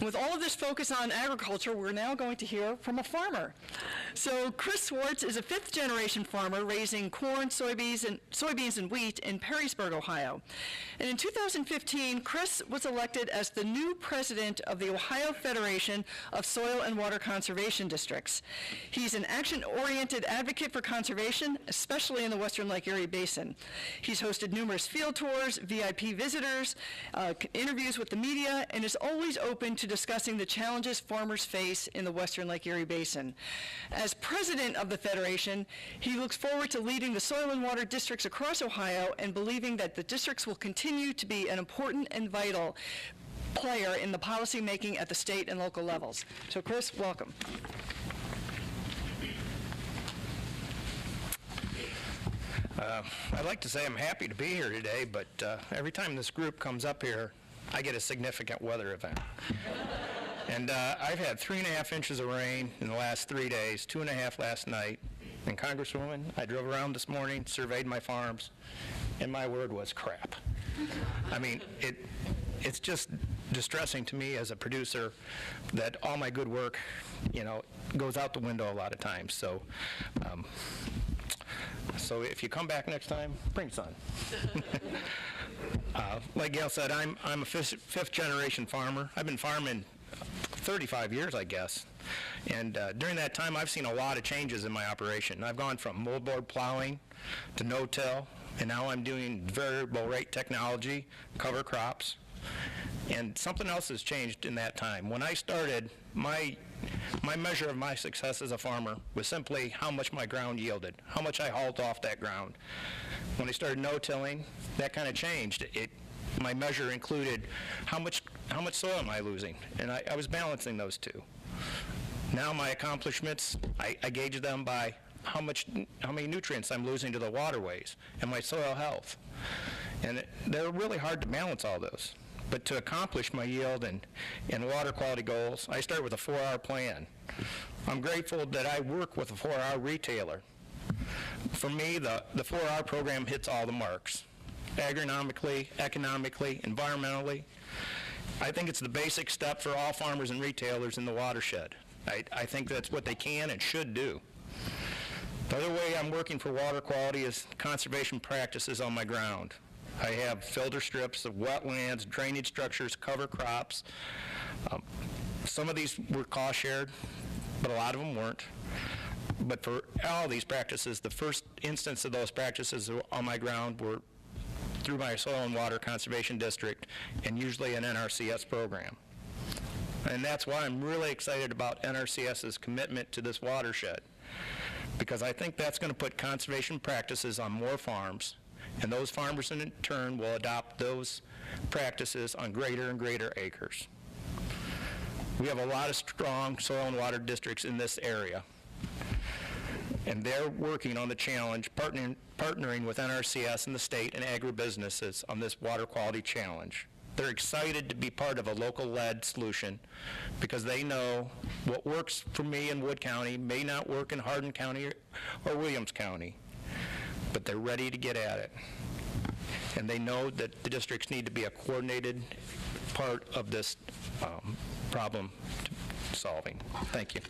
With all of this focus on agriculture, we're now going to hear from a farmer. So Kris Swartz is a fifth-generation farmer raising corn, soybeans, and wheat in Perrysburg, Ohio. And in 2015, Kris was elected as the new president of the Ohio Federation of Soil and Water Conservation Districts. He's an action-oriented advocate for conservation, especially in the Western Lake Erie Basin. He's hosted numerous field tours, VIP visitors, interviews with the media, and is always open to discussing the challenges farmers face in the Western Lake Erie Basin. As president of the Federation, he looks forward to leading the soil and water districts across Ohio and believing that the districts will continue to be an important and vital player in the policy making at the state and local levels. So Kris, welcome. I'd like to say I'm happy to be here today, but every time this group comes up here, I get a significant weather event. And I've had 3.5 inches of rain in the last 3 days, 2.5 last night. And Congresswoman, I drove around this morning, surveyed my farms, and my word was crap. I mean, it's just distressing to me as a producer that all my good work, goes out the window a lot of times. So, so if you come back next time, bring sun. Like Gail said, I'm a fifth-generation farmer. I've been farming 35 years, I guess. And during that time, I've seen a lot of changes in my operation. I've gone from moldboard plowing to no-till, and now I'm doing variable rate technology, cover crops. And something else has changed in that time. When I started, my measure of my success as a farmer was simply how much my ground yielded, how much I hauled off that ground. When I started no-tilling, that kind of changed. My measure included how much soil am I losing, and I was balancing those two. Now my accomplishments, I gauge them by how many nutrients I'm losing to the waterways and my soil health. And they're really hard to balance all those. But to accomplish my yield and water quality goals, I start with a 4R plan. I'm grateful that I work with a 4R retailer. For me, the 4R program hits all the marks. Agronomically, economically, environmentally. I think it's the basic step for all farmers and retailers in the watershed. I think that's what they can and should do. The other way I'm working for water quality is conservation practices on my ground. I have filter strips of wetlands, drainage structures, cover crops. Some of these were cost shared, but a lot of them weren't. But for all these practices, the first instance of those practices on my ground were through my Soil and Water Conservation District and usually an NRCS program. And that's why I'm really excited about NRCS's commitment to this watershed, because I think that's going to put conservation practices on more farms, and those farmers in turn will adopt those practices on greater and greater acres. We have a lot of strong soil and water districts in this area, and they're working on the challenge, partnering with NRCS and the state and agribusinesses on this water quality challenge. They're excited to be part of a local-led solution because they know what works for me in Wood County may not work in Hardin County or Williams County, but they're ready to get at it. And they know that the districts need to be a coordinated part of this problem solving. Thank you.